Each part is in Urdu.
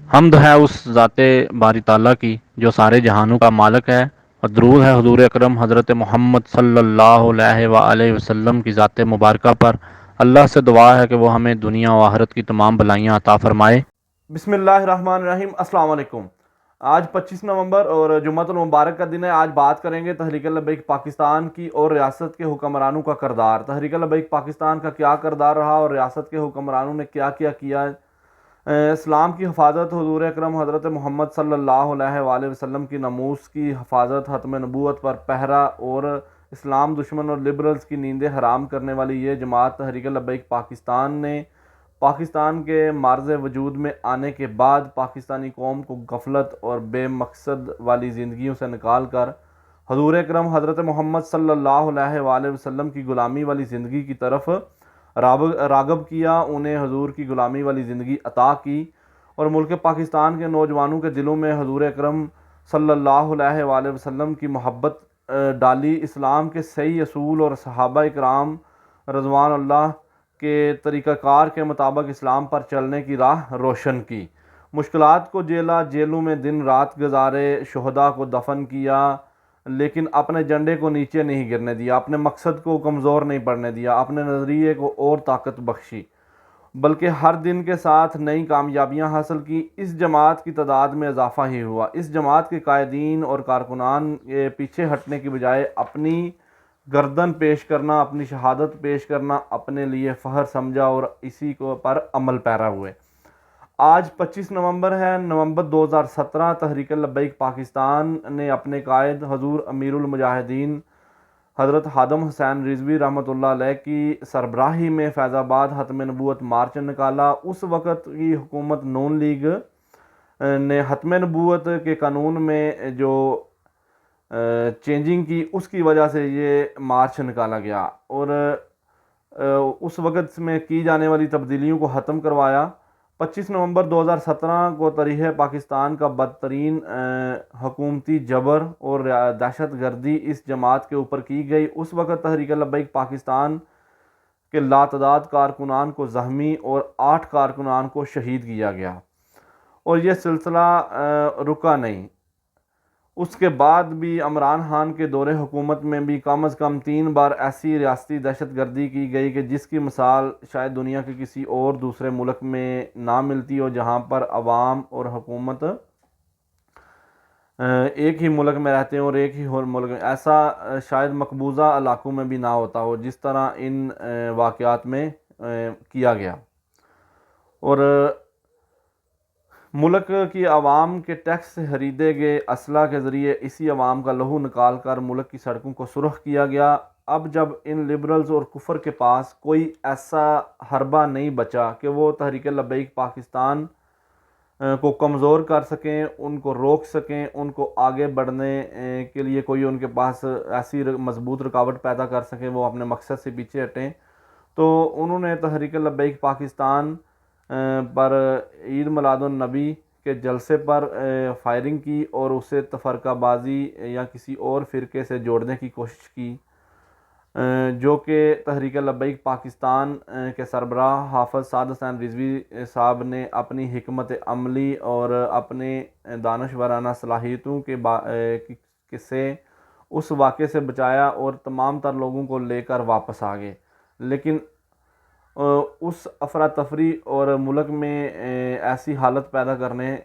حمد ہے اس ذات باری تعالیٰ کی جو سارے جہانوں کا مالک ہے، اور درود ہے حضور اکرم حضرت محمد صلی اللہ علیہ وآلہ وسلم کی ذات مبارکہ پر۔ اللہ سے دعا ہے کہ وہ ہمیں دنیا و آخرت کی تمام بلائیاں عطا فرمائے۔ بسم اللہ الرحمن الرحیم۔ السلام علیکم۔ آج 25 نومبر اور جمعۃ المبارک کا دن ہے۔ آج بات کریں گے تحریک لبیک پاکستان کی اور ریاست کے حکمرانوں کا کردار۔ تحریک لبیک پاکستان کا کیا کردار رہا اور ریاست کے حکمرانوں نے کیا کیا اسلام کی حفاظت، حضور اکرم حضرت محمد صلی اللہ علیہ وآلہ وسلم کی ناموس کی حفاظت، ختم نبوت پر پہرا اور اسلام دشمن اور لبرلز کی نیندیں حرام کرنے والی یہ جماعت تحریک لبیک پاکستان نے پاکستان کے معرض وجود میں آنے کے بعد پاکستانی قوم کو غفلت اور بے مقصد والی زندگیوں سے نکال کر حضور اکرم حضرت محمد صلی اللہ علیہ وآلہ وسلم کی غلامی والی زندگی کی طرف راغب کیا، انہیں حضور کی غلامی والی زندگی عطا کی اور ملک پاکستان کے نوجوانوں کے دلوں میں حضور اکرم صلی اللہ علیہ وآلہ وسلم کی محبت ڈالی، اسلام کے صحیح اصول اور صحابہ اکرام رضوان اللہ کے طریقہ کار کے مطابق اسلام پر چلنے کی راہ روشن کی، مشکلات کو جیلا، جیلوں میں دن رات گزارے، شہداء کو دفن کیا، لیکن اپنے جھنڈے کو نیچے نہیں گرنے دیا، اپنے مقصد کو کمزور نہیں پڑنے دیا، اپنے نظریے کو اور طاقت بخشی، بلکہ ہر دن کے ساتھ نئی کامیابیاں حاصل کی۔ اس جماعت کی تعداد میں اضافہ ہی ہوا۔ اس جماعت کے قائدین اور کارکنان پیچھے ہٹنے کی بجائے اپنی گردن پیش کرنا، اپنی شہادت پیش کرنا اپنے لیے فخر سمجھا اور اسی کو پر عمل پیرا ہوئے۔ آج 25 نومبر ہے۔ نومبر 2017 تحریک لبیک پاکستان نے اپنے قائد حضور امیر المجاہدین حضرت خادم حسین رضوی رحمۃ اللہ علیہ کی سربراہی میں فیض آباد ختم نبوت مارچ نکالا۔ اس وقت کی حکومت نون لیگ نے ختم نبوت کے قانون میں جو چینجنگ کی، اس کی وجہ سے یہ مارچ نکالا گیا اور اس وقت میں کی جانے والی تبدیلیوں کو ختم کروایا۔ 25 نومبر 2017 کو تاریخ پاکستان کا بدترین حکومتی جبر اور دہشت گردی اس جماعت کے اوپر کی گئی۔ اس وقت تحریک لبیک پاکستان کے لاتعداد کارکنان کو زخمی اور 8 کارکنان کو شہید کیا گیا اور یہ سلسلہ رکا نہیں۔ اس کے بعد بھی عمران خان کے دور حکومت میں بھی کم از کم 3 بار ایسی ریاستی دہشت گردی کی گئی کہ جس کی مثال شاید دنیا کے کسی اور دوسرے ملک میں نہ ملتی ہو، جہاں پر عوام اور حکومت ایک ہی ملک میں رہتے ہیں اور ایک ہی ملک میں، ایسا شاید مقبوضہ علاقوں میں بھی نہ ہوتا ہو جس طرح ان واقعات میں کیا گیا۔ اور ملک کی عوام کے ٹیکس سے خریدے گئے اسلحہ کے ذریعے اسی عوام کا لہو نکال کر ملک کی سڑکوں کو سرخ کیا گیا۔ اب جب ان لبرلز اور کفر کے پاس کوئی ایسا حربہ نہیں بچا کہ وہ تحریک لبیک پاکستان کو کمزور کر سکیں، ان کو روک سکیں، ان کو آگے بڑھنے کے لیے کوئی ان کے پاس ایسی مضبوط رکاوٹ پیدا کر سکیں وہ اپنے مقصد سے پیچھے ہٹیں، تو انہوں نے تحریک لبیک پاکستان پر عید میلاد النبی کے جلسے پر فائرنگ کی اور اسے تفرقہ بازی یا کسی اور فرقے سے جوڑنے کی کوشش کی، جو کہ تحریک لبیک پاکستان کے سربراہ حافظ سعد حسین رضوی صاحب نے اپنی حکمت عملی اور اپنے دانشورانہ صلاحیتوں کے سے اس واقعے سے بچایا اور تمام تر لوگوں کو لے کر واپس آ گئے، لیکن اس افراتفری اور ملک میں ایسی حالت پیدا کرنے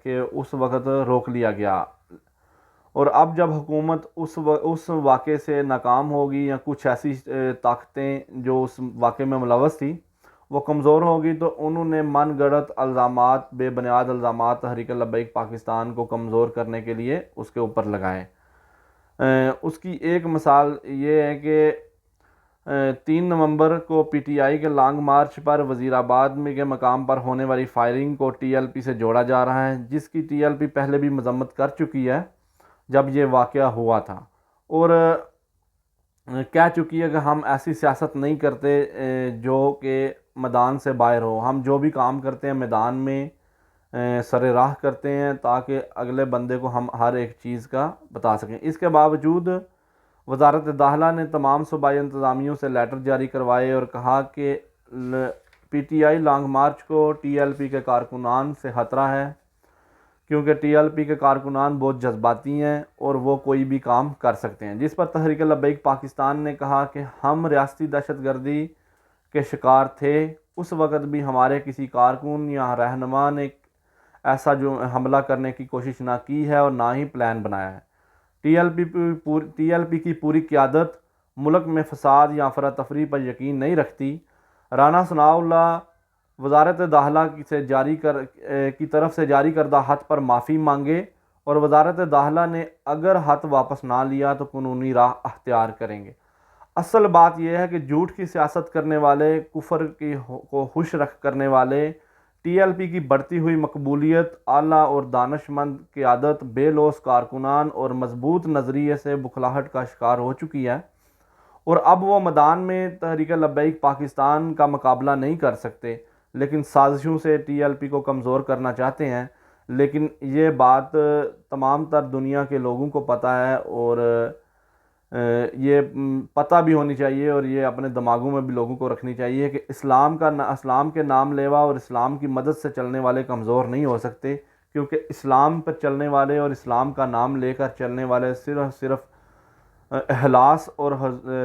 کہ اس وقت روک لیا گیا۔ اور اب جب حکومت اس واقعے سے ناکام ہوگی یا کچھ ایسی طاقتیں جو اس واقعے میں ملوث تھی وہ کمزور ہوگی، تو انہوں نے من گڑت الزامات، بے بنیاد الزامات تحریک لبیک پاکستان کو کمزور کرنے کے لیے اس کے اوپر لگائے۔ اس کی ایک مثال یہ ہے کہ 3 نومبر کو پی ٹی آئی کے لانگ مارچ پر وزیر آباد میں کے مقام پر ہونے والی فائرنگ کو ٹی ایل پی سے جوڑا جا رہا ہے، جس کی ٹی ایل پی پہلے بھی مذمت کر چکی ہے جب یہ واقعہ ہوا تھا، اور کہہ چکی ہے کہ ہم ایسی سیاست نہیں کرتے جو کہ میدان سے باہر ہو، ہم جو بھی کام کرتے ہیں میدان میں سر راہ کرتے ہیں تاکہ اگلے بندے کو ہم ہر ایک چیز کا بتا سکیں۔ اس کے باوجود وزارت داخلہ نے تمام صوبائی انتظامیوں سے لیٹر جاری کروائے اور کہا کہ P T I long march کو ٹی ایل پی کے کارکنان سے خطرہ ہے، کیونکہ ٹی ایل پی کے کارکنان بہت جذباتی ہیں اور وہ کوئی بھی کام کر سکتے ہیں، جس پر تحریک لبیک پاکستان نے کہا کہ ہم ریاستی دہشت گردی کے شکار تھے۔ اس وقت بھی ہمارے کسی کارکن یا رہنما نے ایسا جو حملہ کرنے کی کوشش نہ کی ہے اور نہ ہی پلان بنایا ہے۔ ٹی ایل پی کی پوری قیادت ملک میں فساد یا افراتفری پر یقین نہیں رکھتی۔ رانا ثناء اللہ وزارت داخلہ کی طرف سے جاری کردہ خط پر معافی مانگے، اور وزارت داخلہ نے اگر خط واپس نہ لیا تو قانونی راہ اختیار کریں گے۔ اصل بات یہ ہے کہ جھوٹ کی سیاست کرنے والے، کفر کو خوش رکھ کرنے والے، ٹی ایل پی کی بڑھتی ہوئی مقبولیت، اعلیٰ اور دانش مند قیادت، بے لوث کارکنان اور مضبوط نظریے سے بکھلاہٹ کا شکار ہو چکی ہے، اور اب وہ میدان میں تحریک لبیک پاکستان کا مقابلہ نہیں کر سکتے، لیکن سازشوں سے ٹی ایل پی کو کمزور کرنا چاہتے ہیں۔ لیکن یہ بات تمام تر دنیا کے لوگوں کو پتہ ہے، اور یہ پتہ بھی ہونی چاہیے، اور یہ اپنے دماغوں میں بھی لوگوں کو رکھنی چاہیے کہ اسلام کے نام لیوا اور اسلام کی مدد سے چلنے والے کمزور نہیں ہو سکتے، کیونکہ اسلام پر چلنے والے اور اسلام کا نام لے کر چلنے والے صرف اخلاص اور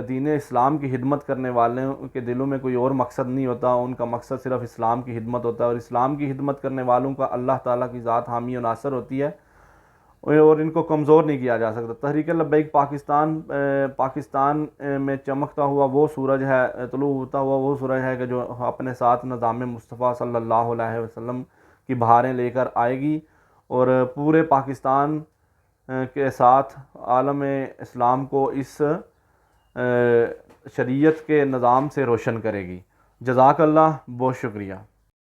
دین اسلام کی خدمت کرنے والوں کے دلوں میں کوئی اور مقصد نہیں ہوتا، ان کا مقصد صرف اسلام کی خدمت ہوتا ہے، اور اسلام کی خدمت کرنے والوں کا اللہ تعالیٰ کی ذات حامی و ناصر ہوتی ہے، اور ان کو کمزور نہیں کیا جا سکتا۔ تحریک لبیک پاکستان میں چمکتا ہوا وہ سورج ہے، طلوع ہوتا ہوا وہ سورج ہے کہ جو اپنے ساتھ نظام مصطفیٰ صلی اللہ علیہ وسلم کی بہاریں لے کر آئے گی، اور پورے پاکستان کے ساتھ عالم اسلام کو اس شریعت کے نظام سے روشن کرے گی۔ جزاک اللہ، بہت شکریہ۔